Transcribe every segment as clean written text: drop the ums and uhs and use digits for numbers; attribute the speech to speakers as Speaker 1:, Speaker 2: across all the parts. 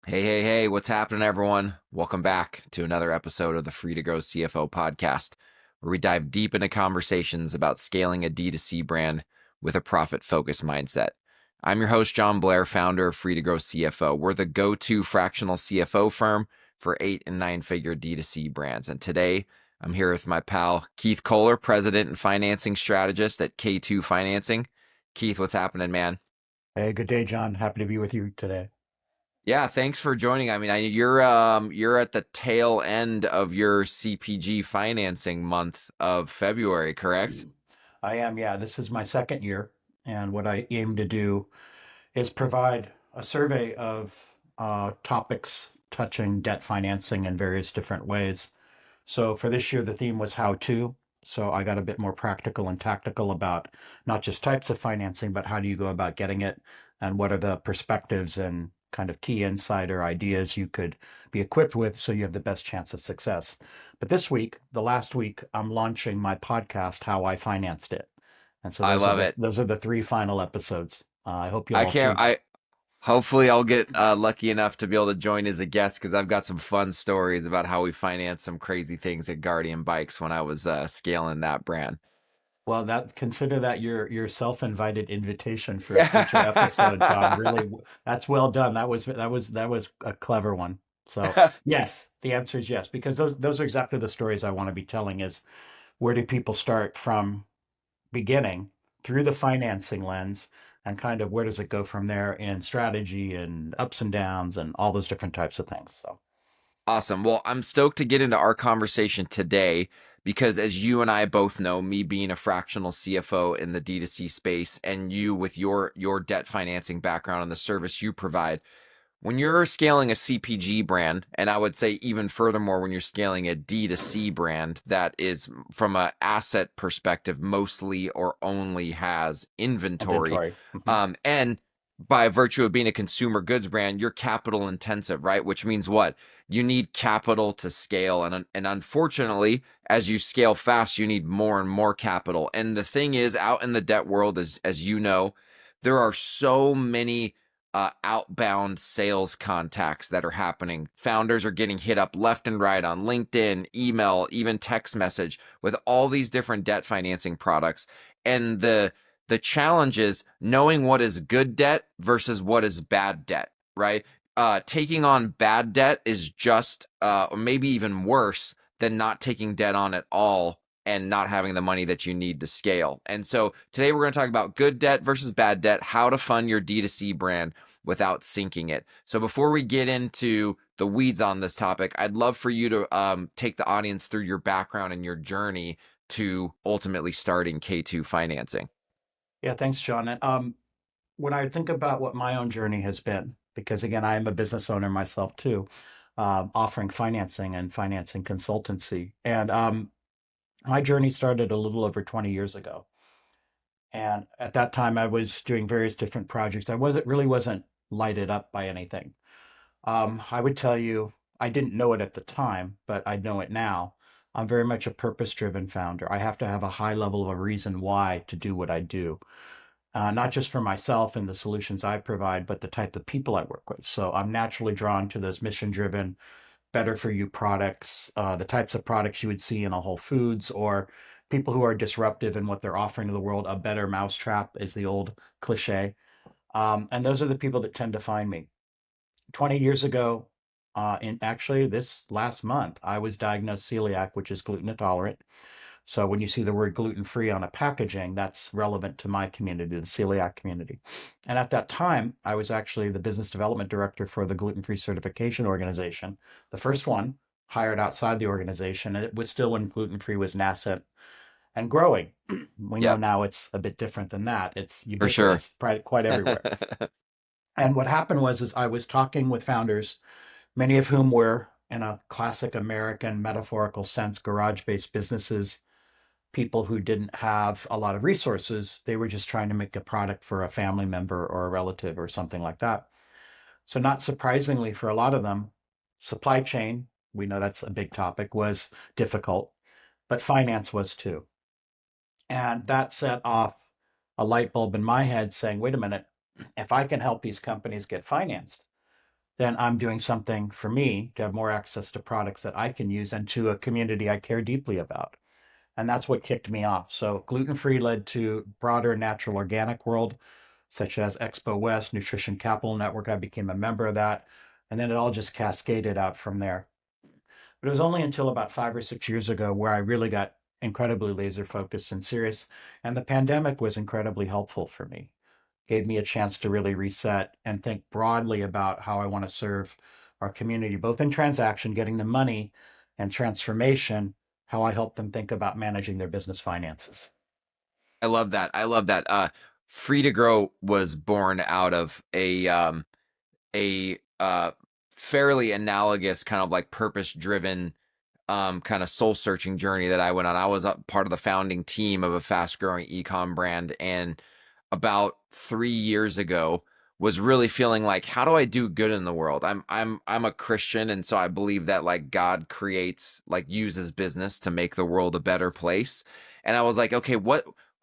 Speaker 1: Hey, what's happening, everyone? Welcome back to another episode of the Free to Grow CFO podcast, where we dive deep into conversations about scaling a D2C brand with a profit focused mindset. I'm your host, Jon Blair, founder of Free to Grow CFO. We're the go to fractional CFO firm for 8 and 9 figure D2C brands. And today, I'm here with my pal, Keith Kohler, president and financing strategist at K2 Financing. Keith, what's happening, man?
Speaker 2: Hey, good day, John. Happy to be with you today.
Speaker 1: Yeah, thanks for joining. I mean, you're at the tail end of your CPG financing month of February, correct?
Speaker 2: I am, yeah, this is my second year, and what I aim to do is provide a survey of topics touching debt financing in various different ways. So for this year, the theme was how to. So I got a bit more practical and tactical about not just types of financing, but how do you go about getting it, and what are the perspectives and kind of key insider ideas you could be equipped with so you have the best chance of success. But this week, the last week, I'm launching my podcast, How I Financed It. And so
Speaker 1: I
Speaker 2: those are
Speaker 1: love
Speaker 2: the
Speaker 1: it.
Speaker 2: those are the three final episodes. I hope you'll
Speaker 1: I
Speaker 2: all
Speaker 1: can't.
Speaker 2: tune.
Speaker 1: I Hopefully I'll get lucky enough to be able to join as a guest because I've got some fun stories about how we financed some crazy things at Guardian Bikes when I was scaling that brand.
Speaker 2: Well, that consider that your self-invited invitation for a future episode, John.
Speaker 1: Yeah.
Speaker 2: Really, that's well done. That was a clever one. So yes, the answer is yes, because those are exactly the stories I want to be telling. Is where do people start from beginning through the financing lens, and kind of where does it go from there in strategy and ups and downs and all those different types of things. So
Speaker 1: Awesome. Well, I'm stoked to get into our conversation today because, as you and I both know, me being a fractional CFO in the D2C space, and you with your debt financing background and the service you provide, when you're scaling a CPG brand, and I would say even furthermore when you're scaling a D2C brand that is from an asset perspective mostly or only has inventory,
Speaker 2: inventory.
Speaker 1: and by virtue of being a consumer goods brand, you're capital intensive, right? Which means what? You need capital to scale, and unfortunately, as you scale fast, you need more and more capital. And the thing is, out in the debt world, as you know, there are so many outbound sales contacts that are happening. Founders are getting hit up left and right on LinkedIn, email, even text message with all these different debt financing products. And the challenge is knowing what is good debt versus what is bad debt, right? Taking on bad debt is just, or maybe even worse than not taking debt on at all and not having the money that you need to scale. And so today we're going to talk about good debt versus bad debt, how to fund your D2C brand without sinking it. So before we get into the weeds on this topic, I'd love for you to take the audience through your background and your journey to ultimately starting K2 financing.
Speaker 2: Yeah, thanks, John. And when I think about what my own journey has been, because again, I am a business owner myself too, offering financing and financing consultancy. And my journey started a little over 20 years ago. And at that time, I was doing various different projects. I wasn't lighted up by anything. I would tell you, I didn't know it at the time, but I know it now. I'm very much a purpose-driven founder. I have to have a high level of a reason why to do what I do, not just for myself and the solutions I provide, but the type of people I work with. So I'm naturally drawn to those mission driven, better for you products, the types of products you would see in a Whole Foods, or people who are disruptive in what they're offering to the world. A better mousetrap is the old cliche. And those are the people that tend to find me. 20 years ago, in actually this last month, I was diagnosed celiac, which is gluten intolerant. So when you see the word gluten free on a packaging, that's relevant to my community, the celiac community. And at that time, I was actually the business development director for the gluten free certification organization, the first one hired outside the organization. And it was still when gluten free was nascent and growing. We know
Speaker 1: Yep,
Speaker 2: now it's a bit different than that. It's
Speaker 1: for sure.
Speaker 2: ubiquitous, quite everywhere. And what happened was I was talking with founders, many of whom were in a classic American metaphorical sense, garage-based businesses, people who didn't have a lot of resources. They were just trying to make a product for a family member or a relative or something like that. So, not surprisingly, for a lot of them, supply chain, we know that's a big topic, was difficult, but finance was too. And that set off a light bulb in my head saying, wait a minute, if I can help these companies get financed, then I'm doing something for me to have more access to products that I can use and to a community I care deeply about. And that's what kicked me off. So gluten-free led to broader natural organic world, such as Expo West, Nutrition Capital Network. I became a member of that. And then it all just cascaded out from there. But it was only until about 5 or 6 years ago where I really got incredibly laser focused and serious. And the pandemic was incredibly helpful for me. Gave me a chance to really reset and think broadly about how I want to serve our community, both in transaction, getting the money, and transformation, how I help them think about managing their business finances.
Speaker 1: I love that. I love that. Free to Grow was born out of a fairly analogous kind of like purpose driven kind of soul searching journey that I went on. I was a part of the founding team of a fast growing ecom brand, and about 3 years ago was really feeling like, how do I do good in the world? I'm a Christian, and so I believe that like God creates, like uses business to make the world a better place. And I was like, okay,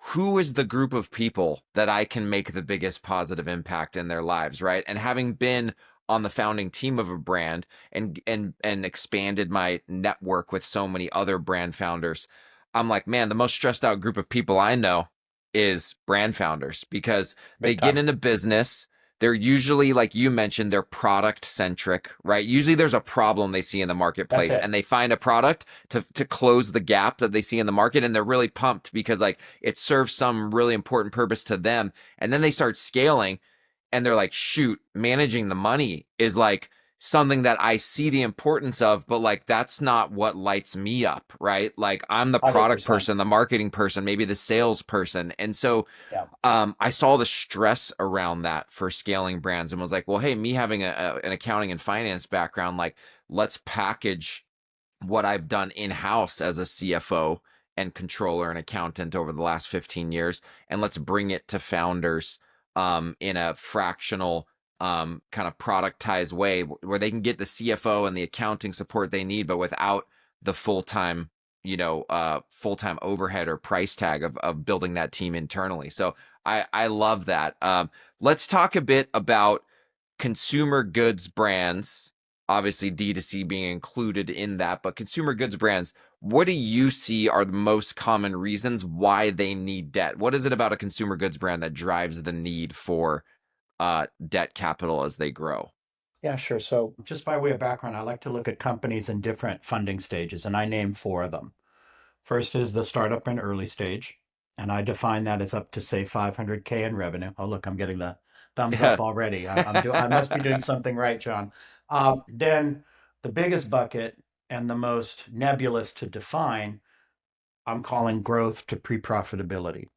Speaker 1: who is the group of people that I can make the biggest positive impact in their lives, right? And having been on the founding team of a brand and expanded my network with so many other brand founders, I'm like, man, the most stressed out group of people I know is brand founders, because they
Speaker 2: Big
Speaker 1: get
Speaker 2: time.
Speaker 1: into business. They're usually, like you mentioned, they're product centric, right? Usually there's a problem they see in the
Speaker 2: That's
Speaker 1: marketplace,
Speaker 2: it.
Speaker 1: and they find a product to close the gap that they see in the market, and they're really pumped because like it serves some really important purpose to them. And then they start scaling, and they're like, shoot, managing the money is like something that I see the importance of, but like that's not what lights me up, right? Like I'm the product
Speaker 2: 100%.
Speaker 1: person, the marketing person, maybe the sales person. And so
Speaker 2: Yeah.
Speaker 1: I saw the stress around that for scaling brands, and was like, well, hey, me having an accounting and finance background, like let's package what I've done in house as a CFO and controller and accountant over the last 15 years, and let's bring it to founders in a fractional kind of productized way where they can get the CFO and the accounting support they need, but without the full-time, full-time overhead or price tag of building that team internally. So I love that. Let's talk a bit about consumer goods brands, obviously D2C being included in that, but consumer goods brands, what do you see are the most common reasons why they need debt? What is it about a consumer goods brand that drives the need for debt capital as they grow?
Speaker 2: Yeah, sure. So, just by way of background, I like to look at companies in different funding stages, and I name four of them. First is the startup and early stage, and I define that as up to say 500K in revenue. Oh, look, I'm getting the thumbs
Speaker 1: Yeah.
Speaker 2: up already. I must be doing something right, John. Then the biggest bucket and the most nebulous to define, I'm calling growth to pre-profitability.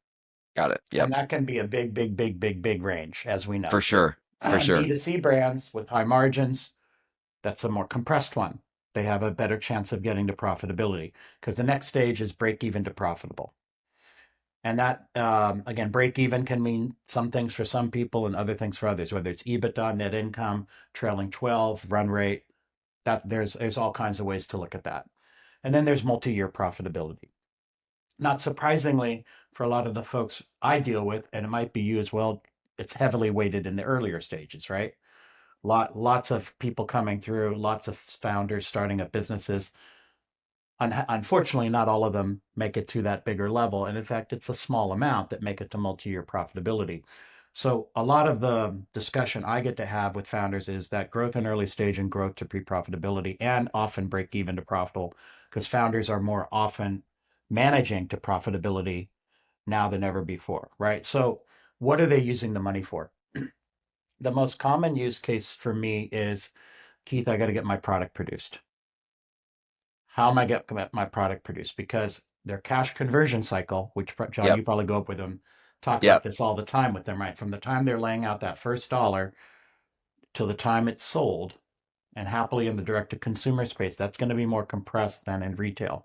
Speaker 1: Got it.
Speaker 2: And
Speaker 1: Yep.
Speaker 2: that can be a big, big, big, big, big range, as we
Speaker 1: For
Speaker 2: know.
Speaker 1: sure. For sure.
Speaker 2: D2C brands with high margins, that's a more compressed one. They have a better chance of getting to profitability because the next stage is break even to profitable. And that, again, break even can mean some things for some people and other things for others, whether it's EBITDA, net income, trailing 12, run rate. That there's all kinds of ways to look at that. And then there's multi-year profitability. Not surprisingly, for a lot of the folks I deal with, and it might be you as well, it's heavily weighted in the earlier stages, right? Lots of people coming through, lots of founders starting up businesses. Unfortunately, not all of them make it to that bigger level. And in fact, it's a small amount that make it to multi-year profitability. So a lot of the discussion I get to have with founders is that growth in early stage and growth to pre-profitability and often break even to profitable, because founders are more often managing to profitability now than ever before, right? So what are they using the money for? The most common use case for me is, Keith, I got to get my product produced. How am I get my product produced? Because their cash conversion cycle, which John,
Speaker 1: Yep.
Speaker 2: you probably go up with them, talk about
Speaker 1: Yep.
Speaker 2: this all the time with them, right? From the time they're laying out that first dollar till the time it's sold, and happily in the direct to consumer space, that's going to be more compressed than in retail.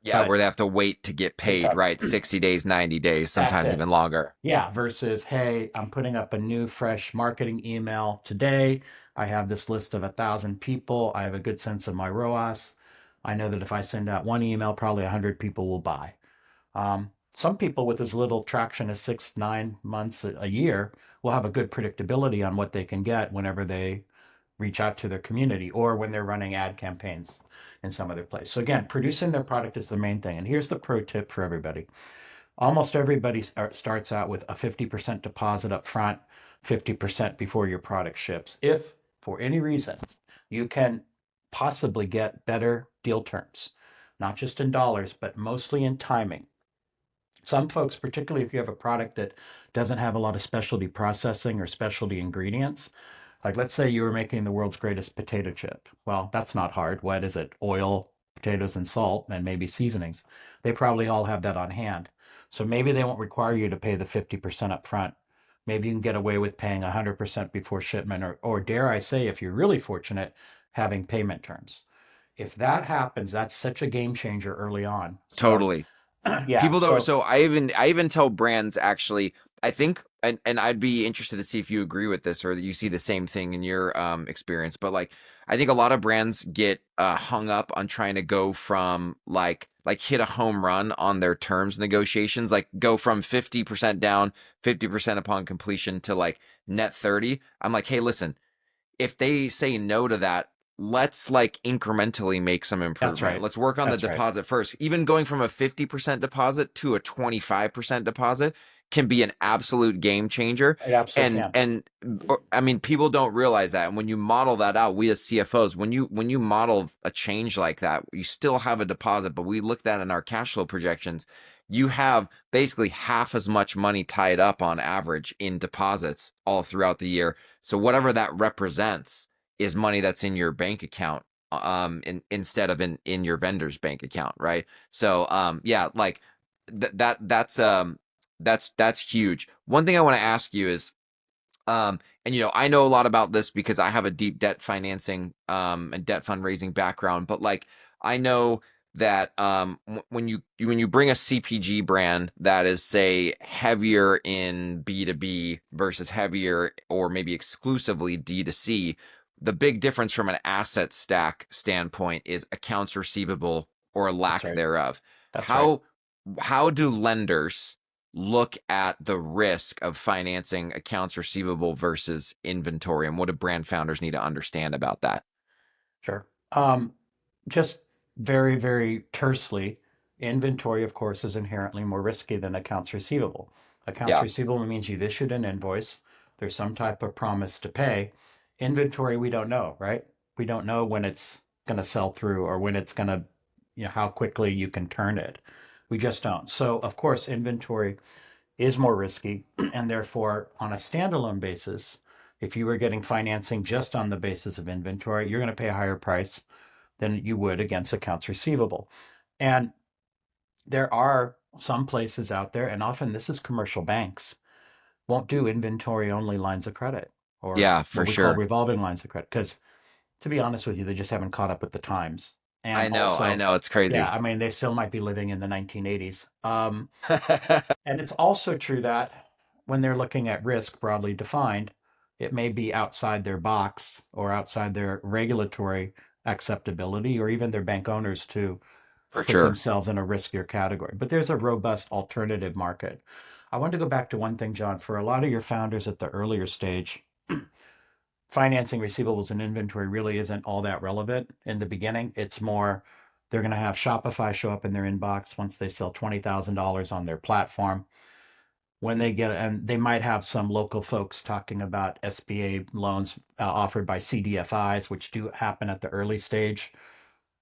Speaker 1: Yeah,
Speaker 2: But
Speaker 1: where they have to wait to get
Speaker 2: big
Speaker 1: paid,
Speaker 2: time.
Speaker 1: right? 60 days, 90 days,
Speaker 2: That's
Speaker 1: sometimes
Speaker 2: it.
Speaker 1: even longer.
Speaker 2: Yeah, versus, hey, I'm putting up a new, fresh marketing email today. I have this list of 1,000 people. I have a good sense of my ROAS. I know that if I send out one email, probably 100 people will buy. Some people with as little traction as 6, 9 months, a year will have a good predictability on what they can get whenever they reach out to their community or when they're running ad campaigns in some other place. So again, producing their product is the main thing. And here's the pro tip for everybody. Almost everybody starts out with a 50% deposit up front, 50% before your product ships. If for any reason you can possibly get better deal terms, not just in dollars, but mostly in timing. Some folks, particularly if you have a product that doesn't have a lot of specialty processing or specialty ingredients, like let's say you were making the world's greatest potato chip. Well, that's not hard. What is it? Oil, potatoes, and salt, and maybe seasonings. They probably all have that on hand. So maybe they won't require you to pay the 50% up front. Maybe you can get away with paying 100% before shipment, or dare I say, if you're really fortunate, having payment terms. If that happens, that's such a game changer early on. So,
Speaker 1: Totally.
Speaker 2: yeah.
Speaker 1: People don't.
Speaker 2: So
Speaker 1: So I even tell brands actually. I think, and I'd be interested to see if you agree with this or that you see the same thing in your experience. But like, I think a lot of brands get hung up on trying to go from like hit a home run on their terms negotiations, like go from 50% down, 50% upon completion to like net 30. I'm like, hey, listen, if they say no to that, let's like incrementally make some
Speaker 2: that's
Speaker 1: improvement.
Speaker 2: right.
Speaker 1: Let's work on the
Speaker 2: That's right.
Speaker 1: deposit first. Even going from a 50% deposit to a 25% deposit can be an absolute game changer.
Speaker 2: It absolutely can.
Speaker 1: I mean, people don't realize that. And when you model that out, we as CFOs, when you model a change like that, you still have a deposit, but we looked at in our cash flow projections, you have basically half as much money tied up on average in deposits all throughout the year. So whatever that represents is money that's in your bank account instead of in your vendor's bank account, right? So yeah, like that's huge. One thing I want to ask you is and I know a lot about this because I have a deep debt financing and debt fundraising background, but like I know that when you bring a CPG brand that is say heavier in B2B versus heavier or maybe exclusively D2C, the big difference from an asset stack standpoint is accounts receivable or
Speaker 2: That's
Speaker 1: lack
Speaker 2: right.
Speaker 1: thereof.
Speaker 2: That's right.
Speaker 1: How do lenders look at the risk of financing accounts receivable versus inventory, and what do brand founders need to understand about that?
Speaker 2: Sure. Just very, very tersely, inventory, of course, is inherently more risky than accounts receivable. Accounts
Speaker 1: Yeah,
Speaker 2: receivable means you've issued an invoice, there's some type of promise to pay. Inventory, we don't know, right? We don't know when it's going to sell through or when it's going to, how quickly you can turn it. We just don't. So, of course, inventory is more risky. And therefore, on a standalone basis, if you were getting financing just on the basis of inventory, you're going to pay a higher price than you would against accounts receivable. And there are some places out there, and often this is commercial banks, won't do inventory only lines of credit or
Speaker 1: yeah, for
Speaker 2: what we call
Speaker 1: sure.
Speaker 2: revolving lines of credit. Because to be honest with you, they just haven't caught up with the times. And
Speaker 1: I
Speaker 2: also,
Speaker 1: know, it's
Speaker 2: yeah,
Speaker 1: crazy.
Speaker 2: I mean, they still might be living in the 1980s. And it's also true that when they're looking at risk broadly defined, it may be outside their box or outside their regulatory acceptability or even their bank owners to
Speaker 1: For
Speaker 2: put
Speaker 1: sure.
Speaker 2: themselves in a riskier category. But there's a robust alternative market. I want to go back to one thing, John. For a lot of your founders at the earlier stage, financing receivables and inventory really isn't all that relevant in the beginning. It's more they're going to have Shopify show up in their inbox once they sell $20,000 on their platform. When they get, and they might have some local folks talking about SBA loans offered by CDFIs, which do happen at the early stage.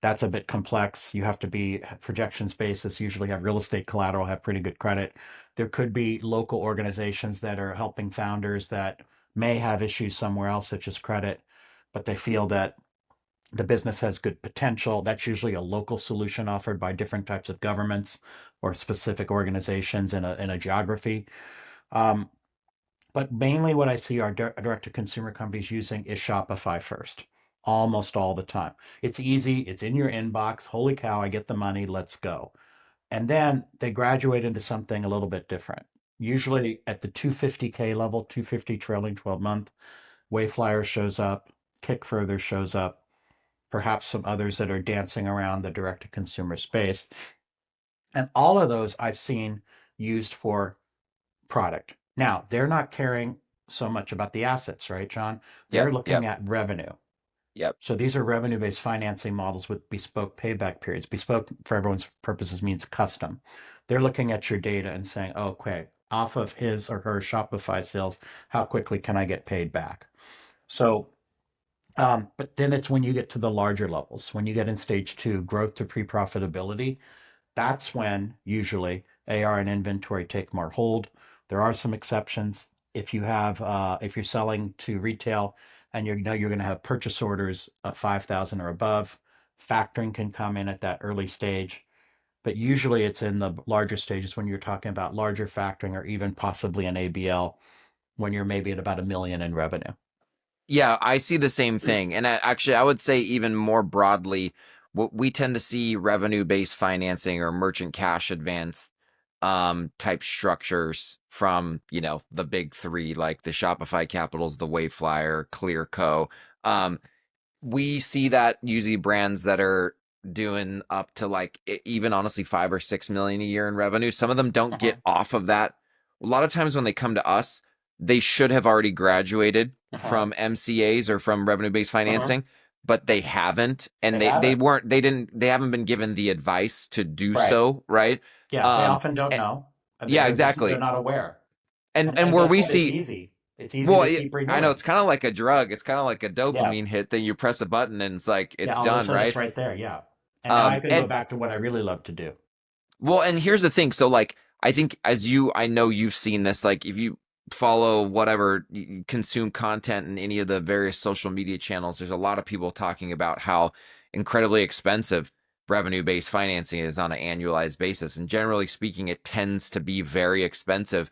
Speaker 2: That's a bit complex. You have to be projections basis, usually have real estate collateral, have pretty good credit. There could be local organizations that are helping founders that may have issues somewhere else, such as credit, but they feel that the business has good potential. That's usually a local solution offered by different types of governments or specific organizations in a geography. Um, but mainly what I see are direct to consumer companies using is Shopify first, almost all the time. It's easy, it's in your inbox. Holy cow, I get the money, let's go. And then they graduate into something a little bit different. Usually at the 250K level, 250 trailing 12 month, Wayflyer shows up, Kick Further shows up, perhaps some others that are dancing around the direct to consumer space. And all of those I've seen used for product. Now, they're not caring so much about the assets, right, John? They're
Speaker 1: Yep,
Speaker 2: looking
Speaker 1: yep.
Speaker 2: at revenue.
Speaker 1: Yep.
Speaker 2: So these are revenue-based financing models with bespoke payback periods. Bespoke, for everyone's purposes, means custom. They're looking at your data and saying, oh, okay, off of his or her Shopify sales, how quickly can I get paid back? So, but then it's when you get to the larger levels, when you get in stage two, growth to pre-profitability, that's when usually AR and inventory take more hold. There are some exceptions. If you're selling to retail and you know you're going to have purchase orders of 5,000 or above, factoring can come in at that early stage. But usually it's in the larger stages when you're talking about larger factoring or even possibly an ABL when you're maybe at about 1 million in revenue.
Speaker 1: Yeah, I see the same thing. And actually, I would say even more broadly, what we tend to see revenue-based financing or merchant cash advance type structures from, the big three, like the Shopify Capitals, the Wayflyer, Clearco. We see that usually brands that are doing up to like even honestly 5 or 6 million a year in revenue. Some of them don't
Speaker 2: Uh-huh.
Speaker 1: get off of that. A lot of times when they come to us, they should have already graduated
Speaker 2: Uh-huh.
Speaker 1: from MCAs or from revenue-based
Speaker 2: Uh-huh.
Speaker 1: financing, but they haven't, and
Speaker 2: They
Speaker 1: they
Speaker 2: haven't.
Speaker 1: weren't they haven't been given the advice to do
Speaker 2: Right.
Speaker 1: so, right?
Speaker 2: Yeah, they
Speaker 1: Um,
Speaker 2: often don't
Speaker 1: eh,
Speaker 2: know.
Speaker 1: yeah,
Speaker 2: They're
Speaker 1: exactly.
Speaker 2: not aware.
Speaker 1: And
Speaker 2: And
Speaker 1: where
Speaker 2: guess
Speaker 1: we
Speaker 2: what? It's
Speaker 1: see
Speaker 2: easy. It's easy
Speaker 1: well,
Speaker 2: to keep
Speaker 1: I know
Speaker 2: renewing.
Speaker 1: it's kind of like a drug. It's kind of like a
Speaker 2: Yeah.
Speaker 1: dopamine hit that you press a button and it's like
Speaker 2: Yeah,
Speaker 1: it's
Speaker 2: all of a
Speaker 1: done,
Speaker 2: sudden it's
Speaker 1: right?
Speaker 2: right there. Yeah. And now I can go
Speaker 1: And
Speaker 2: back to what I really love to do.
Speaker 1: well, and here's the thing. So, like, I think I know you've seen this. Like, if you follow whatever you consume content in any of the various social media channels, there's a lot of people talking about how incredibly expensive revenue-based financing is on an annualized basis. And generally speaking, it tends to be very expensive.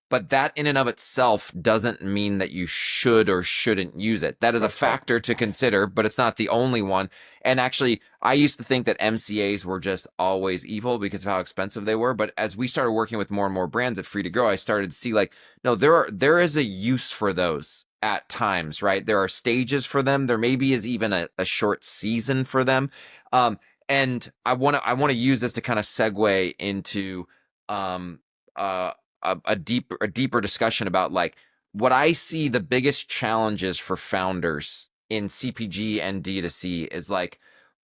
Speaker 1: But that in and of itself doesn't mean that you should or shouldn't use it. That is a
Speaker 2: That's right.
Speaker 1: factor to consider, but it's not the only one. And actually, I used to think that MCAs were just always evil because of how expensive they were. But as we started working with more and more brands at Free to Grow, I started to see like, no, there is a use for those at times, right? There are stages for them. There maybe is even a short season for them. Um, and I want to use this to kind of segue into um uh a deeper discussion about like what I see the biggest challenges for founders in CPG and D2C is like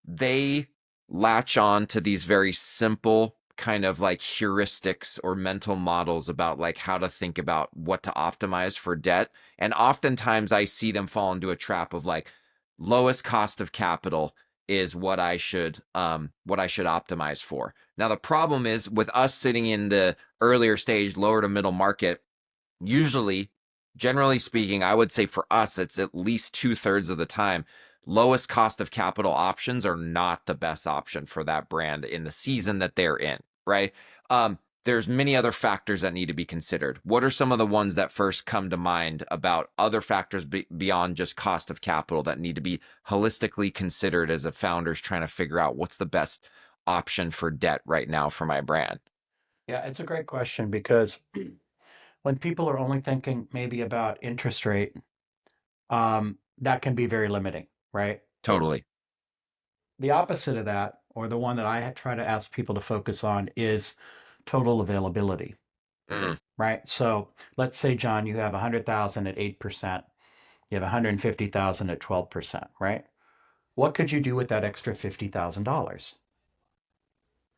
Speaker 1: they latch on to these very simple kind of like heuristics or mental models about like how to think about what to optimize for debt. And oftentimes I see them fall into a trap of like lowest cost of capital is what I should optimize for. Now the problem is with us sitting in the earlier stage, lower to middle market, usually, generally speaking, I would say for us, it's at least 2/3 of the time, lowest cost of capital options are not the best option for that brand in the season that they're in, right? There's many other factors that need to be considered. What are some of the ones that first come to mind about other factors beyond just cost of capital that need to be holistically considered as a founder's trying to figure out what's the best option for debt right now for my brand?
Speaker 2: Yeah, it's a great question because when people are only thinking maybe about interest rate, that can be very limiting, right?
Speaker 1: Totally.
Speaker 2: The opposite of that, or the one that I try to ask people to focus on, is total availability,
Speaker 1: Mm,
Speaker 2: right? So let's say, John, you have 100,000 at 8%, you have 150,000 at 12%, right? What could you do with that extra $50,000,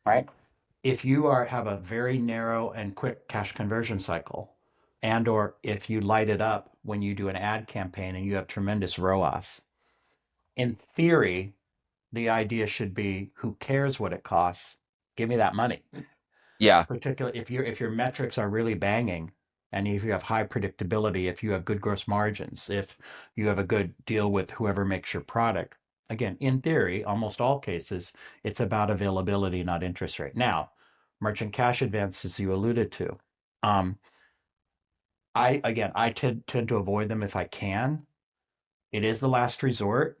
Speaker 2: right? If you have a very narrow and quick cash conversion cycle, and or if you light it up when you do an ad campaign and you have tremendous ROAS, in theory, the idea should be who cares what it costs? Give me that money.
Speaker 1: yeah,
Speaker 2: Particularly if your metrics are really banging and if you have high predictability, if you have good gross margins, if you have a good deal with whoever makes your product. Again, in theory, almost all cases, it's about availability, not interest rate. Now, merchant cash advances you alluded to. Um, I tend to avoid them if I can. It is the last resort,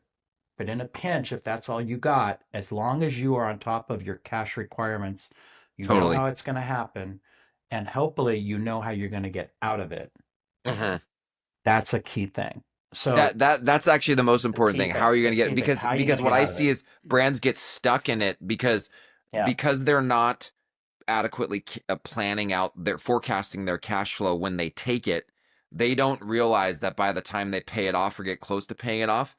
Speaker 2: but in a pinch, if that's all you got, as long as you are on top of your cash requirements, you know
Speaker 1: totally.
Speaker 2: how it's going to happen, and hopefully you know how you're going to get out of it.
Speaker 1: Mhm.
Speaker 2: That's a key thing. So
Speaker 1: That's actually the most
Speaker 2: the
Speaker 1: important
Speaker 2: key
Speaker 1: thing. How
Speaker 2: thing,
Speaker 1: are you
Speaker 2: the
Speaker 1: going to get
Speaker 2: key
Speaker 1: it?
Speaker 2: thing,
Speaker 1: Because
Speaker 2: how are you going to
Speaker 1: what
Speaker 2: get
Speaker 1: I
Speaker 2: out of
Speaker 1: see
Speaker 2: it?
Speaker 1: is brands get stuck in it
Speaker 2: Yeah.
Speaker 1: because they're not adequately planning out their forecasting their cash flow when they take it. They don't realize that by the time they pay it off or get close to paying it off,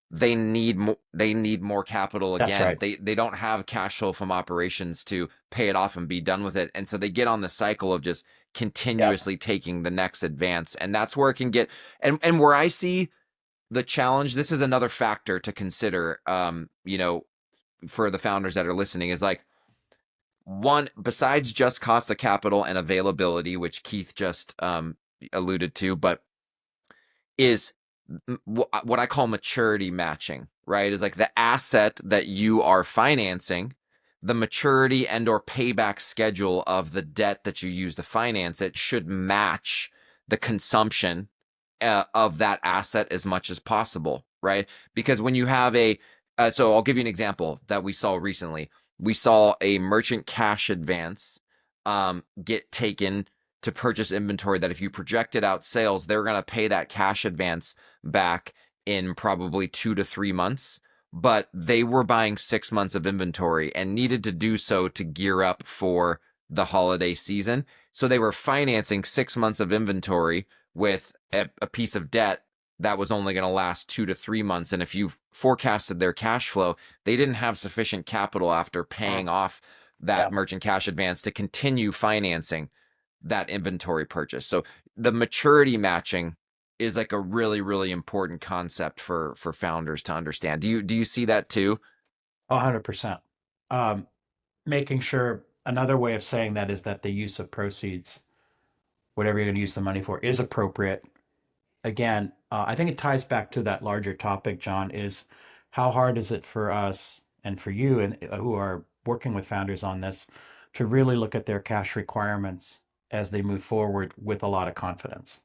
Speaker 1: they need more capital
Speaker 2: That's
Speaker 1: again.
Speaker 2: right.
Speaker 1: They don't have cash flow from operations to pay it off and be done with it. And so they get on the cycle of just
Speaker 2: Yep.
Speaker 1: continuously taking the next advance. And that's where it can get, and where I see the challenge, this is another factor to consider, for the founders that are listening, is like, one, besides just cost of capital and availability, which Keith just alluded to, but is what I call maturity matching, right? Is like the asset that you are financing, the maturity and or payback schedule of the debt that you use to finance it should match the consumption of that asset as much as possible, right? Because when you have so I'll give you an example that we saw recently. We saw a merchant cash advance get taken to purchase inventory that if you projected out sales, they're going to pay that cash advance back in probably 2 to 3 months. But they were buying 6 months of inventory and needed to do so to gear up for the holiday season. So they were financing 6 months of inventory with a piece of debt that was only going to last 2 to 3 months. And if you forecasted their cash flow, they didn't have sufficient capital after paying
Speaker 2: Mm.
Speaker 1: off that
Speaker 2: Yep.
Speaker 1: merchant cash advance to continue financing that inventory purchase. So the maturity matching is like a really, really important concept for founders to understand. Do you see that too?
Speaker 2: 100%. Um, Making sure another way of saying that is that the use of proceeds, whatever you're going to use the money for, is appropriate. Again, I think it ties back to that larger topic, John, is how hard is it for us and for you and who are working with founders on this to really look at their cash requirements as they move forward with a lot of confidence.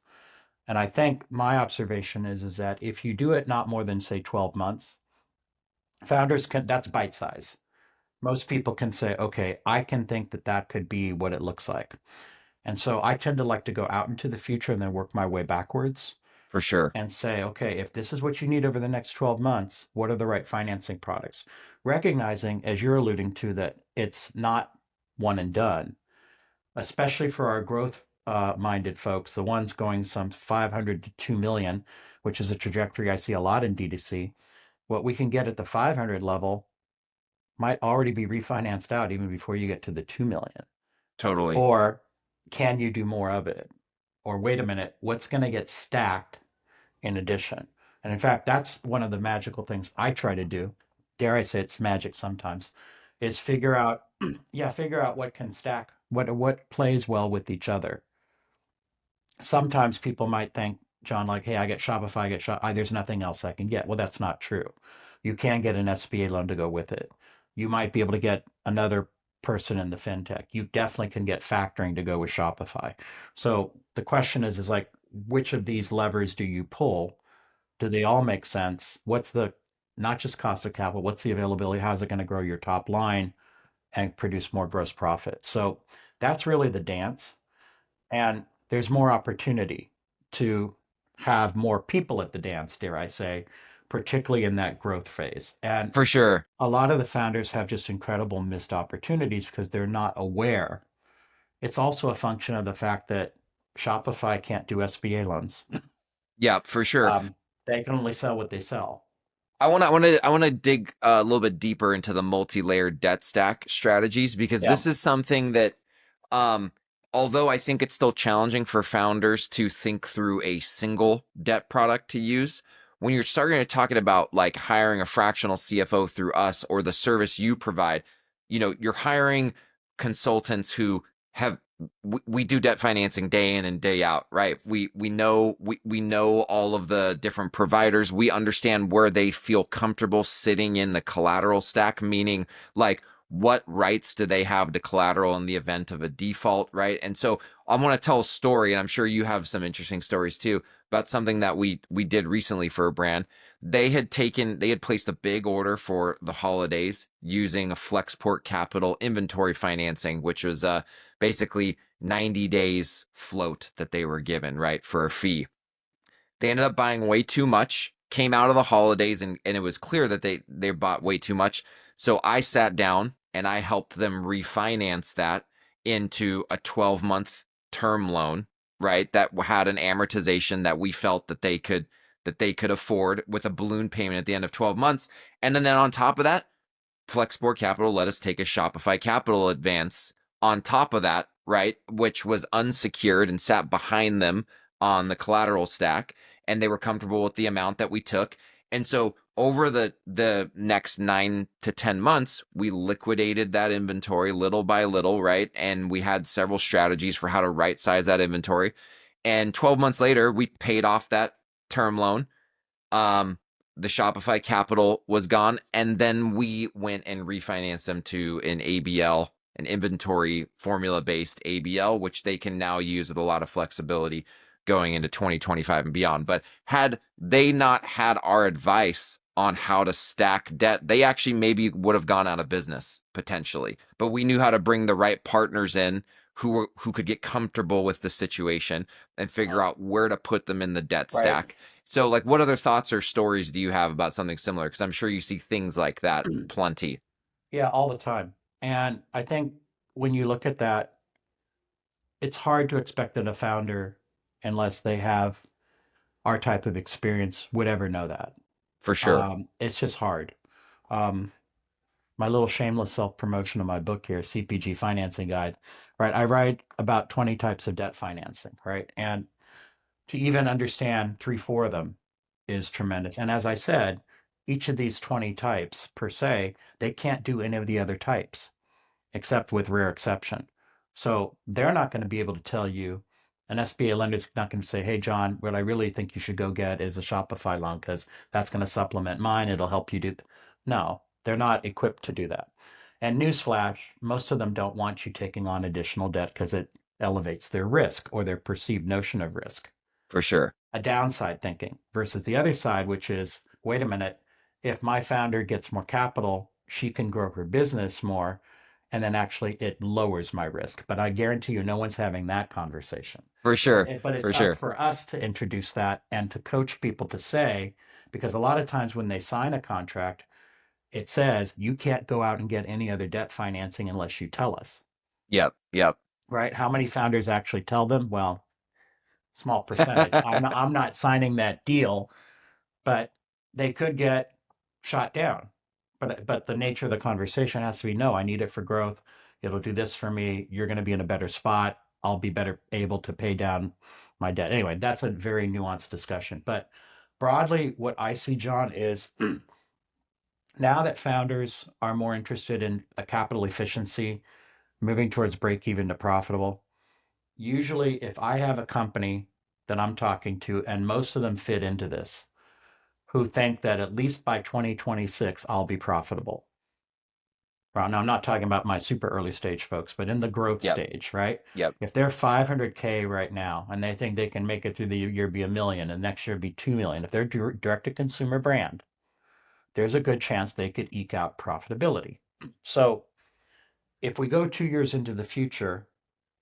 Speaker 2: And I think my observation is that if you do it not more than say 12 months, founders can, that's bite size. Most people can say, okay, I can think that that could be what it looks like. And so I tend to like to go out into the future and then work my way backwards
Speaker 1: For sure.
Speaker 2: and say, okay, if this is what you need over the next 12 months, what are the right financing products? Recognizing, as you're alluding to, that it's not one and done, especially for our growth minded folks, the ones going some 500 to 2 million, which is a trajectory I see a lot in DTC. What we can get at the 500 level might already be refinanced out even before you get to the 2 million.
Speaker 1: Totally.
Speaker 2: Or can you do more of it? Or wait a minute, what's going to get stacked in addition? And in fact, that's one of the magical things I try to do. Dare I say it's magic sometimes, is figure out, yeah, figure out what can stack, what plays well with each other. Sometimes people might think, John, like, hey, I get Shopify, I get Shopify, there's nothing else I can get. Well, that's not true. You can get an SBA loan to go with it. You might be able to get another person in the fintech. You definitely can get factoring to go with Shopify. So the question is like, which of these levers do you pull? Do they all make sense? What's the not just cost of capital, what's the availability? How's it going to grow your top line and produce more gross profit? So that's really the dance. And there's more opportunity to have more people at the dance, dare I say, particularly in that growth phase. And
Speaker 1: For sure.
Speaker 2: a lot of the founders have just incredible missed opportunities because they're not aware. It's also a function of the fact that Shopify can't do SBA loans.
Speaker 1: Yeah, for sure.
Speaker 2: Um, they can only sell what they sell.
Speaker 1: I want to dig a little bit deeper into the multi-layered debt stack strategies, because
Speaker 2: Yeah.
Speaker 1: this is something that, um, although I think it's still challenging for founders to think through a single debt product to use, when you're starting to talking about like hiring a fractional CFO through us or the service you provide, you're hiring consultants who have we do debt financing day in and day out, right? We know all of the different providers. We understand where they feel comfortable sitting in the collateral stack, meaning like what rights do they have to collateral in the event of a default, right? And so I want to tell a story, and I'm sure you have some interesting stories too about something that we did recently for a brand. They had placed a big order for the holidays using a Flexport Capital inventory financing, which was basically 90 days float that they were given, right, for a fee. They ended up buying way too much, came out of the holidays, and it was clear that they bought way too much. So I sat down and I helped them refinance that into a 12-month term loan, right? That had an amortization that we felt that that they could afford with a balloon payment at the end of 12 months. And then on top of that, Flexport Capital let us take a Shopify Capital advance on top of that, right? Which was unsecured and sat behind them on the collateral stack. And they were comfortable with the amount that we took. And so over the next 9 to 10 months, we liquidated that inventory little by little, right? And we had several strategies for how to right size that inventory. And 12 months later, we paid off that term loan. The Shopify Capital was gone, and then we went and refinanced them to an ABL, an inventory formula-based ABL, which they can now use with a lot of flexibility going into 2025 and beyond. But had they not had our advice on how to stack debt, they actually maybe would have gone out of business potentially. But we knew how to bring the right partners in who could get comfortable with the situation and figure out where to put them in the debt
Speaker 2: Right.
Speaker 1: stack. So, like, what other thoughts or stories do you have about something similar? Because I'm sure you see things like that plenty.
Speaker 2: Yeah, all the time. And I think when you look at that, it's hard to expect that a founder, unless they have our type of experience, would ever know that.
Speaker 1: For sure.
Speaker 2: It's just hard. Um, my little shameless self-promotion of my book here, CPG Financing Guide, right? I write about 20 types of debt financing, right? And to even understand 3, 4 of them is tremendous. And as I said, each of these 20 types per se, they can't do any of the other types except with rare exception. So they're not going to be able to tell you, an SBA lender is not going to say, hey, Jon, what I really think you should go get is a Shopify loan because that's going to supplement mine. It'll help you do. No, they're not equipped to do that. And newsflash, most of them don't want you taking on additional debt because it elevates their risk or their perceived notion of risk.
Speaker 1: For sure.
Speaker 2: A downside thinking versus the other side, which is, wait a minute, if my founder gets more capital, she can grow her business more, and then actually it lowers my risk. But I guarantee you, no one's having that conversation.
Speaker 1: For sure.
Speaker 2: But
Speaker 1: For
Speaker 2: it's up
Speaker 1: sure.
Speaker 2: for us to introduce that and to coach people to say, because a lot of times when they sign a contract, it says you can't go out and get any other debt financing unless you tell us.
Speaker 1: Yep. Yep.
Speaker 2: Right? How many founders actually tell them? Well, small percentage. I'm not signing that deal, but they could get shot down. But the nature of the conversation has to be, no, I need it for growth. It'll do this for me. You're going to be in a better spot. I'll be better able to pay down my debt. Anyway, that's a very nuanced discussion. But broadly, what I see, Jon, is now that founders are more interested in a capital efficiency, moving towards break even to profitable, usually if I have a company that I'm talking to, and most of them fit into this, who think that at least by 2026, I'll be profitable. Well, now I'm not talking about my super early stage folks, but in the growth
Speaker 1: Yep.
Speaker 2: stage, right?
Speaker 1: Yep.
Speaker 2: If they're 500K right now and they think they can make it through the year, be $1 million, and next year be 2 million, if they're direct to consumer brand, there's a good chance they could eke out profitability. So if we go 2 years into the future,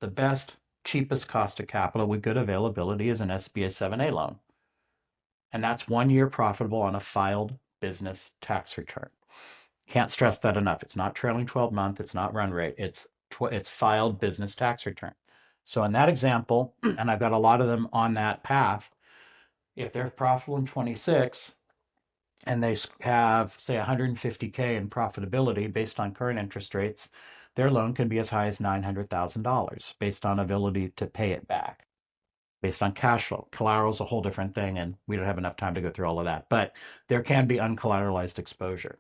Speaker 2: the best, cheapest cost of capital with good availability is an SBA 7A loan. And that's 1 year profitable on a filed business tax return. Can't stress that enough. It's not trailing 12 month. It's not run rate. It's filed business tax return. So in that example, and I've got a lot of them on that path, if they're profitable in 26 and they have, say, 150K in profitability based on current interest rates, their loan can be as high as $900,000 based on ability to pay it back, based on cash flow. Collateral is a whole different thing, and we don't have enough time to go through all of that. But there can be uncollateralized exposure.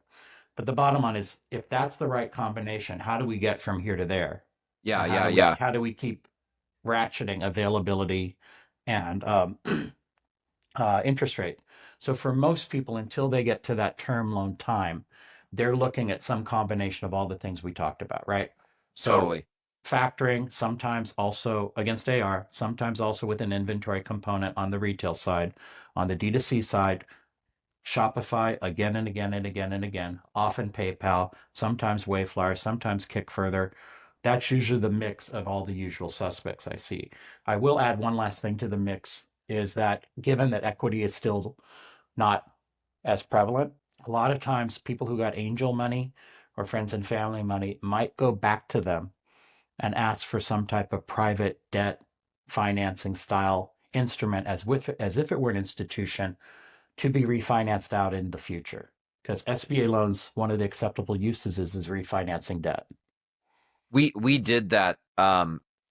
Speaker 2: But the bottom line is, if that's the right combination, how do we get from here to there?
Speaker 1: Yeah.
Speaker 2: And
Speaker 1: Yeah.
Speaker 2: how do we keep ratcheting availability and interest rate? So for most people, until they get to that term loan time, they're looking at some combination of all the things we talked about, right? So
Speaker 1: Totally.
Speaker 2: factoring, sometimes also against AR, sometimes also with an inventory component on the retail side. On the D2C side, Shopify again and again and again and again, often PayPal, sometimes Wayflyer, sometimes Kick Further. That's usually the mix of all the usual suspects I see. I will add one last thing to the mix is that given that equity is still not as prevalent, a lot of times people who got angel money or friends and family money might go back to them and ask for some type of private debt financing style instrument as if it were an institution to be refinanced out in the future. Because SBA loans, one of the acceptable uses is refinancing debt.
Speaker 1: We did that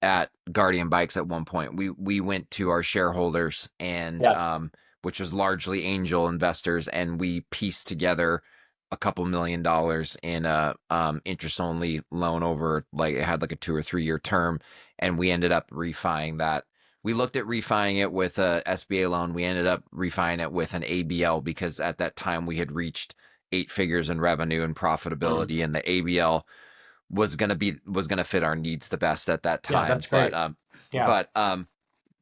Speaker 1: at Guardian Bikes at one point. We went to our shareholders and
Speaker 2: Yeah.
Speaker 1: which was largely angel investors, and we pieced together a couple $1 million in a interest only loan over, like it had like a 2 or 3 year term, and we ended up refining that. We looked at refining it with a SBA loan. We ended up refining it with an ABL because at that time we had reached 8 figures in revenue and
Speaker 2: Mm.
Speaker 1: profitability, and the ABL was gonna fit our needs the best at that
Speaker 2: Yeah,
Speaker 1: time.
Speaker 2: that's great. Yeah.
Speaker 1: But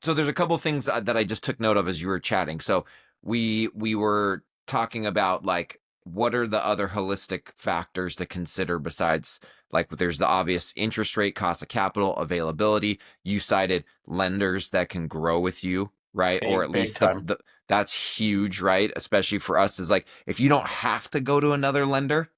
Speaker 1: so there's a couple things that I just took note of as you were chatting. So we were talking about like what are the other holistic factors to consider besides like there's the obvious interest rate, cost of capital, availability. You cited lenders that can grow with you, right? Or
Speaker 2: Big,
Speaker 1: at
Speaker 2: big
Speaker 1: least
Speaker 2: time.
Speaker 1: the that's huge, right? Especially for us is like if you don't have to go to another lender,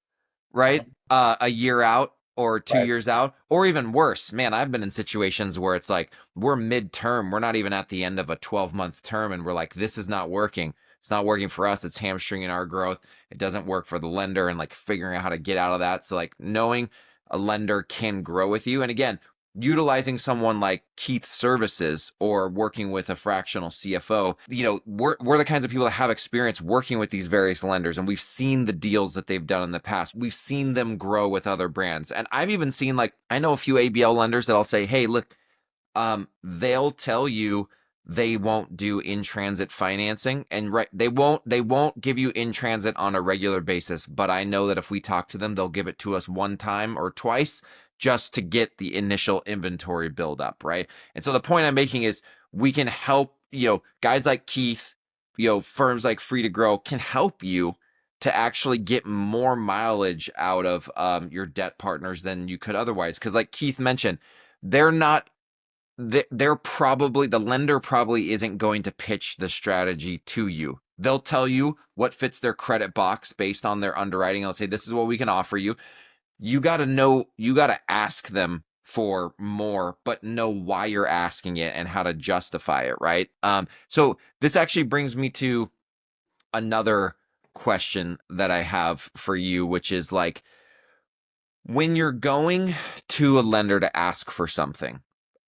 Speaker 1: right?
Speaker 2: Mhm.
Speaker 1: A year out or two
Speaker 2: Right.
Speaker 1: years out, or even worse. Man, I've been in situations where it's like we're midterm, we're not even at the end of a 12-month term, and we're like, this is not working. It's not working for us. It's hamstringing our growth. It doesn't work for the lender, and like figuring out how to get out of that. So, like, knowing a lender can grow with you. And again, utilizing someone like Keith's services or working with a fractional CFO, we're the kinds of people that have experience working with these various lenders, and we've seen the deals that they've done in the past. We've seen them grow with other brands. And I've even seen, like, I know a few ABL lenders that I'll say, hey, look, they'll tell you they won't do in transit financing, and right, they won't give you in transit on a regular basis, but I know that if we talk to them, they'll give it to us one time or twice just to get the initial inventory build up, right? And so the point I'm making is we can help, guys like Keith, firms like Free to Grow can help you to actually get more mileage out of your debt partners than you could otherwise, because like Keith mentioned, they're not they're probably the lender probably isn't going to pitch the strategy to you. They'll tell you what fits their credit box based on their underwriting. They'll say, this is what we can offer you. You got to know, you got to ask them for more, but know why you're asking it and how to justify it, right? So this actually brings me to another question that I have for you, which is like, when you're going to a lender to ask for something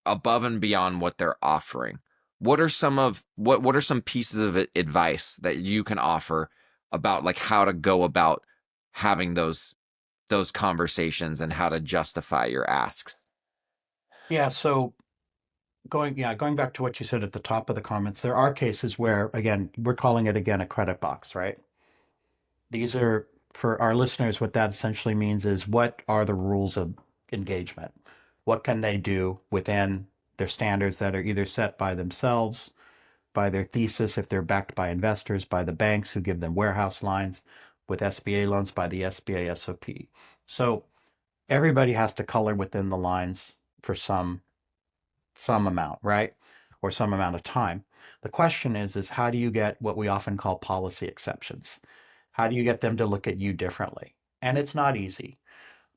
Speaker 1: above and beyond what they're offering, what are some pieces of advice that you can offer about like how to go about having those conversations and how to justify your asks?
Speaker 2: Yeah. So going back to what you said at the top of the comments, there are cases where, again, we're calling it again a credit box, right? These are for our listeners, what that essentially means is what are the rules of engagement? What can they do within their standards that are either set by themselves, by their thesis, if they're backed by investors, by the banks who give them warehouse lines, with SBA loans, by the SBA SOP. So everybody has to color within the lines for some amount, right? Or some amount of time. The question is how do you get what we often call policy exceptions? How do you get them to look at you differently? And it's not easy.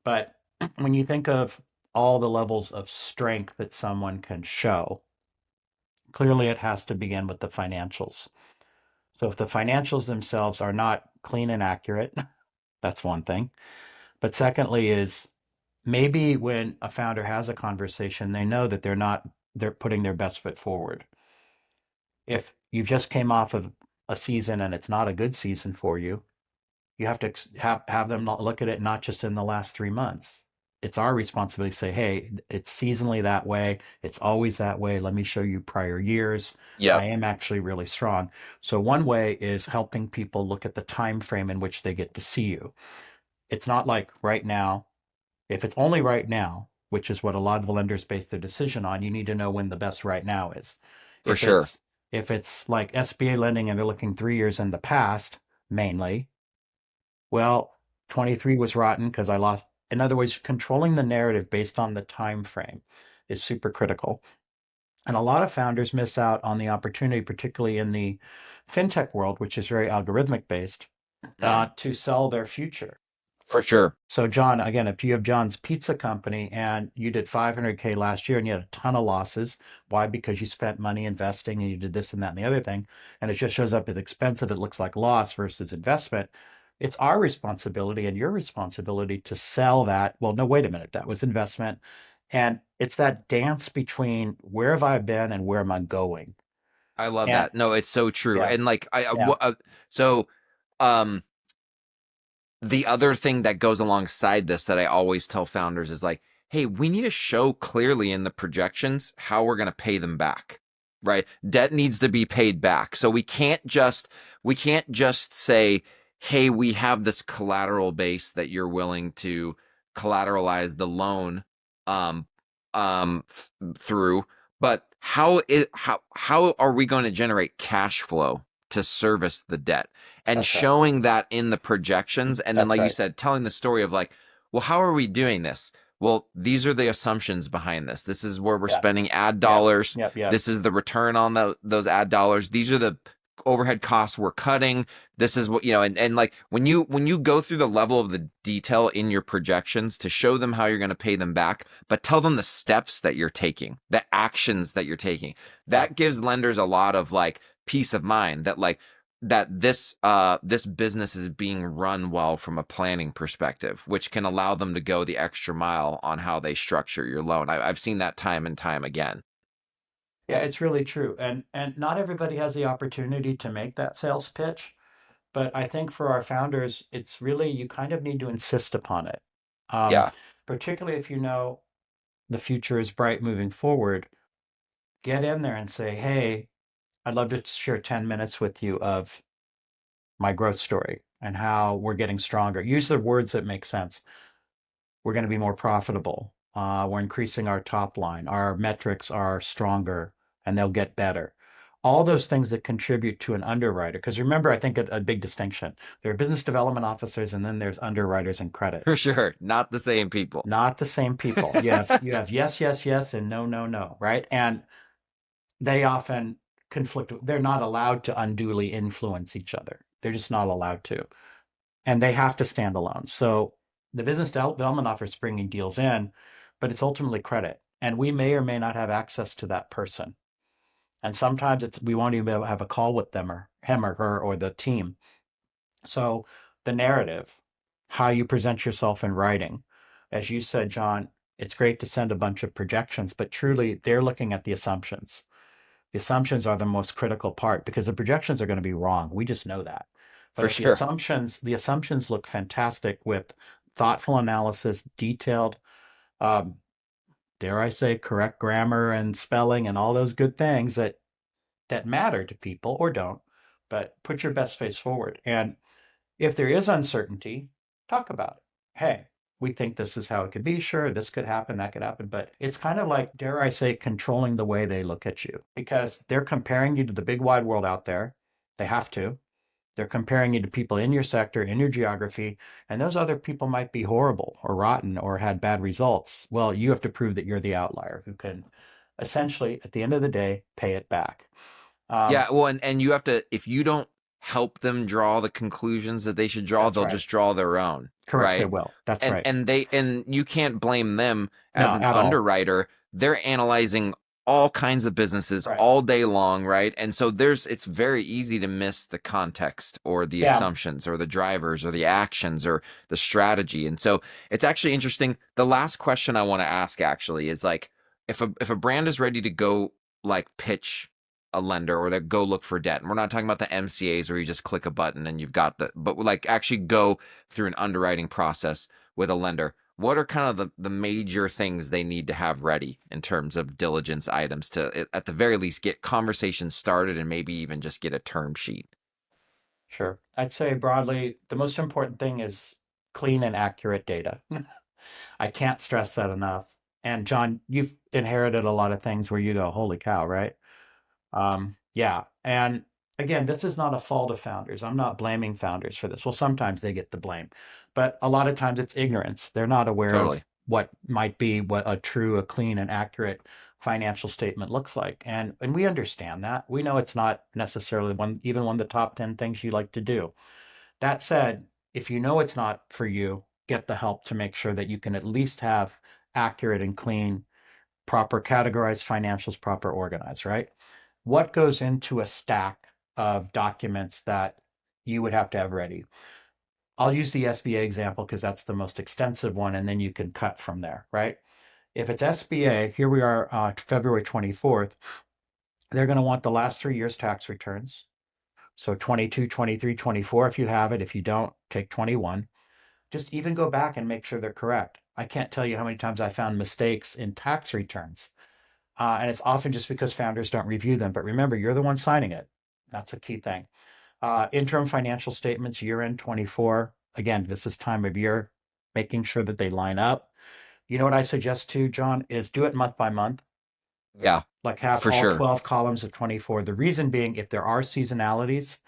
Speaker 2: But when you think of all the levels of strength that someone can show, clearly it has to begin with the financials. So if the financials themselves are not clean and accurate, that's one thing. But secondly is maybe when a founder has a conversation, they know that they're putting their best foot forward. If you just came off of a season and it's not a good season for you, you have to have them not look at it not just in the last 3 months. It's our responsibility to say, hey, it's seasonally that way. It's always that way. Let me show you prior years. I
Speaker 1: Yep,
Speaker 2: am actually really strong. So one way is helping people look at the time frame in which they get to see you. It's not like right now. If it's only right now, which is what a lot of lenders base their decision on, you need to know when the best right now is.
Speaker 1: for
Speaker 2: If
Speaker 1: sure.
Speaker 2: it's if it's like SBA lending and they're looking 3 years in the past mainly, well, 23 was rotten because I lost. In other words, controlling the narrative based on the time frame is super critical. And a lot of founders miss out on the opportunity, particularly in the fintech world, which is very algorithmic based,
Speaker 1: Mm,
Speaker 2: to sell their future.
Speaker 1: For sure.
Speaker 2: So, John, again, if you have John's Pizza Company and you did 500K last year and you had a ton of losses, why? Because you spent money investing and you did this and that and the other thing, and it just shows up as expensive, it looks like loss versus investment. It's our responsibility and your responsibility to sell that. Well, no, wait a minute, that was investment. And it's that dance between where have I been and where am I going?
Speaker 1: I love
Speaker 2: And
Speaker 1: that. No, it's so true.
Speaker 2: yeah,
Speaker 1: And like
Speaker 2: yeah,
Speaker 1: so um the other thing that goes alongside this that I always tell founders is like, hey, we need to show clearly in the projections how we're going to pay them back. Right? Debt needs to be paid back. So we can't just say, hey, we have this collateral base that you're willing to collateralize the loan um through, but how are we going to generate cash flow to service the debt? And
Speaker 2: that's right.
Speaker 1: showing that in the projections, and then
Speaker 2: That's
Speaker 1: like you
Speaker 2: right.
Speaker 1: said, telling the story of like, well, how are we doing this? Well, these are the assumptions behind this. This is where we're
Speaker 2: Yeah,
Speaker 1: spending ad
Speaker 2: yeah,
Speaker 1: dollars.
Speaker 2: yep, yep,
Speaker 1: This is the return on those ad dollars. These are the overhead costs we're cutting. This is what, and like when you go through the level of the detail in your projections to show them how you're going to pay them back, but tell them the steps that you're taking, the actions that you're taking.
Speaker 2: yep.
Speaker 1: That gives lenders a lot of like peace of mind that like that this business is being run well from a planning perspective, which can allow them to go the extra mile on how they structure your loan. I've seen that time and time again.
Speaker 2: Yeah, it's really true. And not everybody has the opportunity to make that sales pitch, but I think for our founders, it's really you kind of need to insist upon it. Um,
Speaker 1: Yeah,
Speaker 2: Particularly if you know the future is bright moving forward, get in there and say, "Hey, I'd love to share 10 minutes with you of my growth story and how we're getting stronger." Use the words that make sense. We're going to be more profitable. We're increasing our top line. Our metrics are stronger and they'll get better. All those things that contribute to an underwriter. Because remember, I think a big distinction there are business development officers and then there's underwriters and credit.
Speaker 1: for sure. Not the same people.
Speaker 2: Not the same people. You have yes, yes, yes, and no, no, no, right? And they often conflict. They're not allowed to unduly influence each other. They're just not allowed to. And they have to stand alone. So the business development office is bringing deals in, but it's ultimately credit. And we may or may not have access to that person. And sometimes we won't even be able to have a call with them or him or her or the team. So the narrative, how you present yourself in writing, as you said, John, it's great to send a bunch of projections, but truly they're looking at the assumptions. The assumptions are the most critical part because the projections are going to be wrong. We just know that. But
Speaker 1: For
Speaker 2: if
Speaker 1: sure.
Speaker 2: the assumptions look fantastic with thoughtful analysis, detailed, um, dare I say, correct grammar and spelling and all those good things that matter to people or don't, but put your best face forward. And if there is uncertainty, talk about it. Hey, we think this is how it could be. Sure, this could happen, that could happen. But it's kind of like, dare I say, controlling the way they look at you because they're comparing you to the big wide world out there. They have to. They're comparing you to people in your sector, in your geography, and those other people might be horrible or rotten or had bad results. Well, you have to prove that you're the outlier who can essentially, at the end of the day, pay it back. Um,
Speaker 1: Yeah, well, and you have to, if you don't help them draw the conclusions that they should draw,
Speaker 2: that's
Speaker 1: they'll
Speaker 2: right.
Speaker 1: just draw their own,
Speaker 2: Correct, they
Speaker 1: right?
Speaker 2: will. That's
Speaker 1: And
Speaker 2: right.
Speaker 1: and you can't blame them as
Speaker 2: No,
Speaker 1: an
Speaker 2: at all.
Speaker 1: underwriter. They're analyzing all kinds of businesses
Speaker 2: Right.
Speaker 1: all day long, right? And so it's very easy to miss the context or the
Speaker 2: Yeah.
Speaker 1: assumptions or the drivers or the actions or the strategy. And so it's actually interesting. The last question I want to ask actually is like if a brand is ready to go like pitch a lender or to go look for debt. And we're not talking about the MCAs where you just click a button and you've got but like actually go through an underwriting process with a lender. What are kind of the major things they need to have ready in terms of diligence items to, at the very least, get conversations started and maybe even just get a term sheet?
Speaker 2: Sure. I'd say broadly, the most important thing is clean and accurate data. I can't stress that enough. And John, you've inherited a lot of things where you go, holy cow, right? Yeah. And again, this is not a fault of founders. I'm not blaming founders for this. Well, sometimes they get the blame, but a lot of times it's ignorance. They're not aware of
Speaker 1: Totally.
Speaker 2: what might be what a clean, and accurate financial statement looks like. And we understand that. We know it's not necessarily even one of the top 10 things you like to do. That said, if you know it's not for you, get the help to make sure that you can at least have accurate and clean, proper categorized financials, proper organized, right? What goes into a stack of documents that you would have to have ready? I'll use the SBA example because that's the most extensive one, and then you can cut from there, right? If it's SBA, here we are, February 24th, they're going to want the last 3 years' tax returns. So 22, 23, 24, if you have it. If you don't, take 21. Just even go back and make sure they're correct. I can't tell you how many times I found mistakes in tax returns. And it's often just because founders don't review them. But remember, you're the one signing it. That's a key thing. Interim financial statements, year end 24. Again, this is time of year, making sure that they line up. You know what I suggest too, John, is do it month by month.
Speaker 1: Yeah,
Speaker 2: Like have
Speaker 1: for
Speaker 2: all
Speaker 1: sure.
Speaker 2: 12 columns of 24. The reason being, if there are seasonalities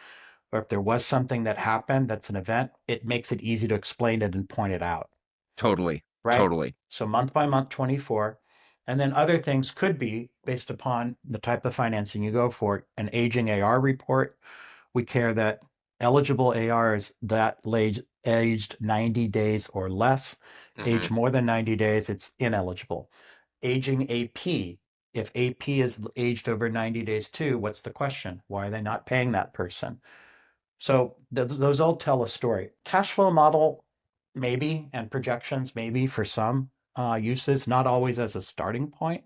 Speaker 2: or if there was something that happened that's an event, it makes it easy to explain it and point it out,
Speaker 1: Totally.
Speaker 2: right?
Speaker 1: Totally.
Speaker 2: So month by month, 24. And then other things could be based upon the type of financing you go for. An aging AR report. We care that eligible ARs that aged 90 days or less, age
Speaker 1: Mhm.
Speaker 2: more than 90 days, it's ineligible. Aging AP, if AP is aged over 90 days too, what's the question? Why are they not paying that person? So those all tell a story. Cash flow model, maybe, and projections, maybe for some uses, not always as a starting point.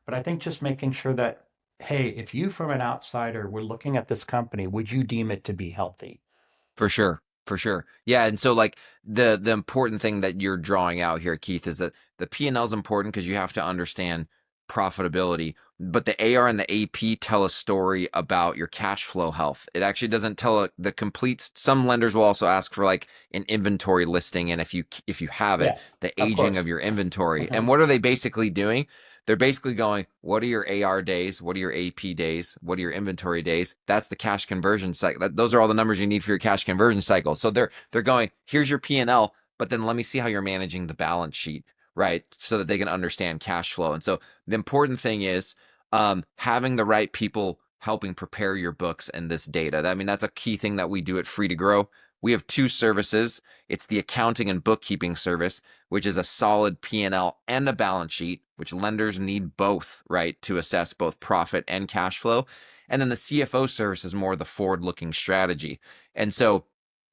Speaker 2: But I think just making sure that, hey, if you from an outsider were looking at this company, would you deem it to be healthy?
Speaker 1: For sure. For sure. Yeah. And so like the important thing that you're drawing out here, Keith, is that the P&L is important because you have to understand profitability. But the AR and the AP tell a story about your cash flow health. It actually doesn't tell the complete. Some lenders will also ask for like an inventory listing, and if you have it,
Speaker 2: Yes,
Speaker 1: the
Speaker 2: of
Speaker 1: aging
Speaker 2: course.
Speaker 1: of your inventory.
Speaker 2: Mhm.
Speaker 1: And what are they basically doing? They're basically going, what are your AR days? What are your AP days? What are your inventory days? That's the cash conversion cycle. Those are all the numbers you need for your cash conversion cycle. So they're going, here's your P&L, but then let me see how you're managing the balance sheet, right? So that they can understand cash flow. And so the important thing is having the right people helping prepare your books and this data. I mean, that's a key thing that we do at Free to Grow. We have two services. It's the accounting and bookkeeping service, which is a solid P&L and a balance sheet, which lenders need both, right, to assess both profit and cash flow. And then the CFO service is more the forward-looking strategy. And so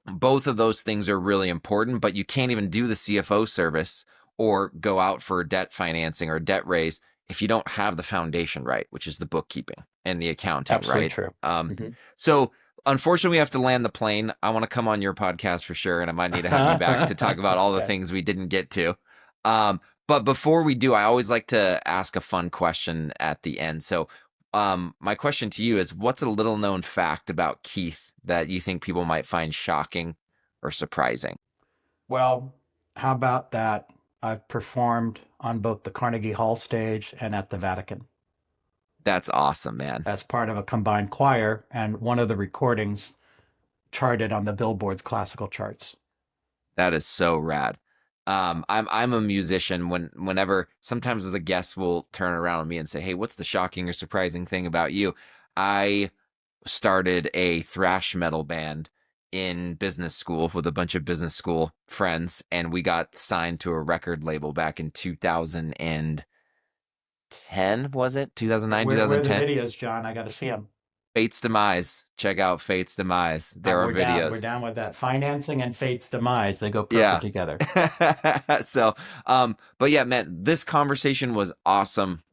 Speaker 1: both of those things are really important, but you can't even do the CFO service or go out for debt financing or debt raise if you don't have the foundation right, which is the bookkeeping and the accounting,
Speaker 2: Absolutely
Speaker 1: right?
Speaker 2: true.
Speaker 1: Um,
Speaker 2: Mhm.
Speaker 1: so unfortunately, we have to land the plane. I want to come on your podcast for sure, and I might need to have you back to talk about all the
Speaker 2: Okay.
Speaker 1: things we didn't get to. But before we do, I always like to ask a fun question at the end. So, my question to you is, what's a little known fact about Keith that you think people might find shocking or surprising?
Speaker 2: Well, how about that? I've performed on both the Carnegie Hall stage and at the Vatican
Speaker 1: That's awesome, man.
Speaker 2: as part of a combined choir, and one of the recordings charted on the Billboard's classical charts.
Speaker 1: That is so rad. I'm a musician. Whenever sometimes the guests will turn around on me and say, "Hey, what's the shocking or surprising thing about you?" I started a thrash metal band in business school with a bunch of business school friends, and we got signed to a record label back in 2010. Was it 2009,
Speaker 2: Where are the
Speaker 1: 2010?
Speaker 2: videos, John? I got to see them.
Speaker 1: Fate's Demise. Check out Fate's Demise. There are
Speaker 2: We're down. We're
Speaker 1: videos.
Speaker 2: down with that. Financing and fate's demise. They go perfect
Speaker 1: Yeah.
Speaker 2: together.
Speaker 1: So, but yeah, man, this conversation was awesome.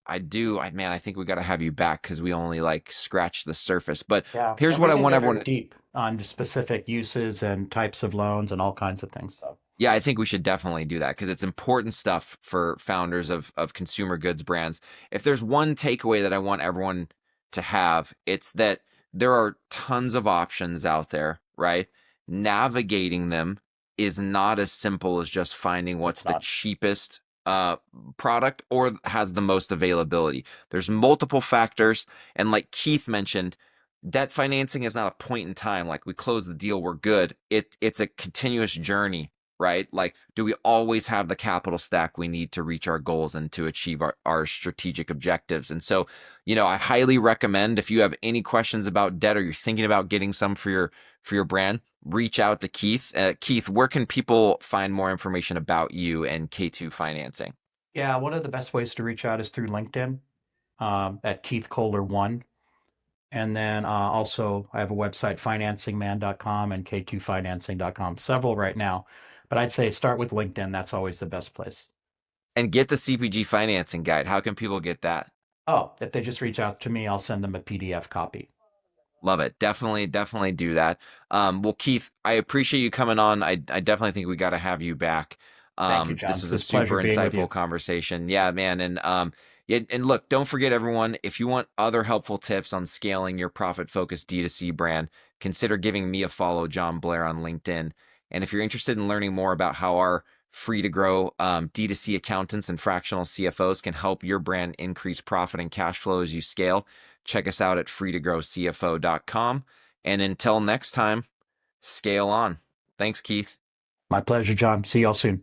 Speaker 1: Man, I think we got to have you back because we only like scratched the surface. But
Speaker 2: Yeah.
Speaker 1: here's
Speaker 2: And we
Speaker 1: what I
Speaker 2: can
Speaker 1: want
Speaker 2: go very
Speaker 1: everyone.
Speaker 2: deep on specific uses and types of loans and all kinds of things. So,
Speaker 1: Yeah, I think we should definitely do that because it's important stuff for founders of consumer goods brands. If there's one takeaway that I want everyone to have, it's that there are tons of options out there, right? Navigating them is not as simple as just finding what's
Speaker 2: it's
Speaker 1: the
Speaker 2: not.
Speaker 1: cheapest product or has the most availability. There's multiple factors, and like Keith mentioned, debt financing is not a point in time. Like we close the deal, we're good. It's a continuous journey, right? Like, do we always have the capital stack we need to reach our goals and to achieve our strategic objectives? And so, I highly recommend if you have any questions about debt or you're thinking about getting some for your brand, reach out to Keith. Keith, where can people find more information about you and K2 financing?
Speaker 2: Yeah, one of the best ways to reach out is through LinkedIn at Keith Kohler 1. And then also, I have a website, financingman.com and k2financing.com, several right now. But I'd say start with LinkedIn. That's always the best place.
Speaker 1: And get the CPG financing guide. How can people get that?
Speaker 2: Oh, if they just reach out to me, I'll send them a PDF copy.
Speaker 1: Love it. Definitely, definitely do that. Well, Keith, I appreciate you coming on. I definitely think we got to have you back.
Speaker 2: Thank you,
Speaker 1: This
Speaker 2: John.
Speaker 1: was a
Speaker 2: It's a pleasure
Speaker 1: super
Speaker 2: being with
Speaker 1: insightful
Speaker 2: you.
Speaker 1: conversation. Yeah, man. Yeah, and look, don't forget everyone, if you want other helpful tips on scaling your profit-focused D2C brand, consider giving me a follow, Jon Blair, on LinkedIn. And if you're interested in learning more about how our free to grow D2C accountants and fractional CFOs can help your brand increase profit and cash flow as you scale, check us out at freetogrowcfo.com. And until next time, scale on. Thanks, Keith.
Speaker 2: My pleasure, John. See y'all soon.